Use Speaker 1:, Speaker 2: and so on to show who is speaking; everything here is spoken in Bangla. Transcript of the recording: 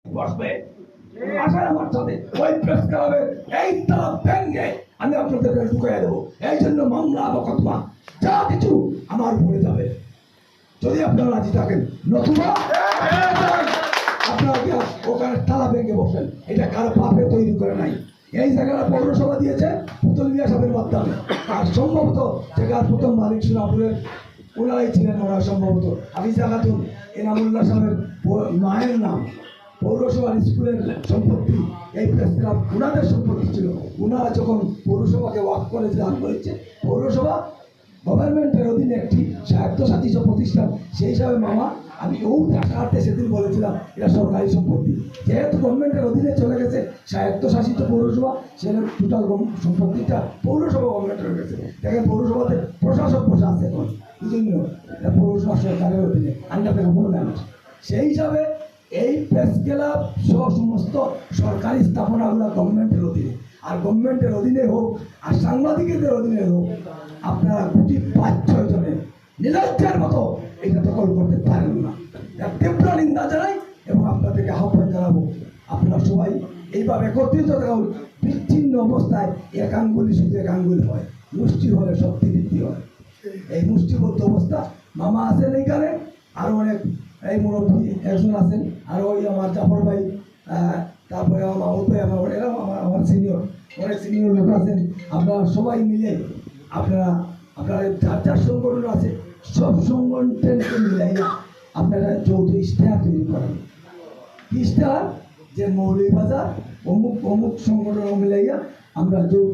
Speaker 1: বসবে আসেন আমার সাথে ওই প্রেস ক্লাবে এই তালা ভেঙে আমি আপনাদেরকে ঢুকিয়ে দেবো। এই জন্য মামলা মোকদ্দমা যা কিছু আমার উপরে যাবে যদি আপনারা রাজি থাকেন, নতুবা আপনারা ওখানে তালা ভেঙে বসেন। এটা কারো পাপে তৈরি করে নাই। এই জায়গাটা পৌরসভা দিয়েছে পুতুল মিয়া সাহেবের মাধ্যমে, আর সম্ভবত জায়গার প্রথম মালিক সোনাপুরের ওনারাই ছিলেন। ওরা সম্ভবত হাফিজা খাতুন এনামুল্লাহ সাহেবের মায়ের নাম, পৌরসভার স্কুলের সম্পত্তি, এই প্রেস ক্লাব ওনাদের সম্পত্তি ছিল। ওনারা যখন পৌরসভাকে ওয়াক করে দান করেছে, পৌরসভা গভর্নমেন্টের অধীনে একটি স্বায়ত্তশাসিত প্রতিষ্ঠান, সেই হিসাবে মামা আমি ঢাকাতে সেদিন বলেছিলাম এটা সরকারি সম্পত্তি। যেহেতু গভর্নমেন্টের অধীনে চলে গেছে স্বায়ত্তশাসিত পৌরসভা, সেখানে টোটাল সম্পত্তিটা পৌরসভা গভর্নমেন্টের হয়ে গেছে। দেখেন পৌরসভাতে প্রশাসক বসে আছে এখন, এই জন্য এটা পৌরসভা সরকারের অধীনে আন্ডার থেকে বলে নেন। সেই হিসাবে এই প্রেস ক্লাব সহ সমস্ত সরকারি স্থাপনাগুলো গভর্নমেন্টের অধীনে, আর গভর্নমেন্টের অধীনে হোক আর সাংবাদিকদের অধীনে হোক, আপনারা গুটি 5-6 জনে নির্লজ্জের মতো এটা দখল করতে পারেন না। তীব্র নিন্দা জানাই এবং আপনাদেরকে আহ্বান জানাবো, আপনারা সবাই এইভাবে একত্রিত থাকুন। বিচ্ছিন্ন অবস্থায় এক আঙ্গুলি শুধু এক আঙ্গুল হয়, মুষ্টি হলে শক্তি বৃদ্ধি হয়। এই মুষ্টিবদ্ধ অবস্থা মামা আছেন এইখানে, আরও অনেক এই মুরব্বী একজন আছেন, আর ওই আমার জাফর ভাই, তারপরে আমার মামুদ ভাই, এরাও আমার সিনিয়র, অনেক সিনিয়র লোক আছেন। আপনারা সবাই মিলে আপনারা যার যার সংগঠন আছে সব সংগঠনকে মিলাইয়া আপনারা যৌথ ইশতেহার তৈরি করেন। ইশতেহার যে মৌলভীবাজার অমুক অমুক সংগঠন মিলাইয়া আমরা যৌথ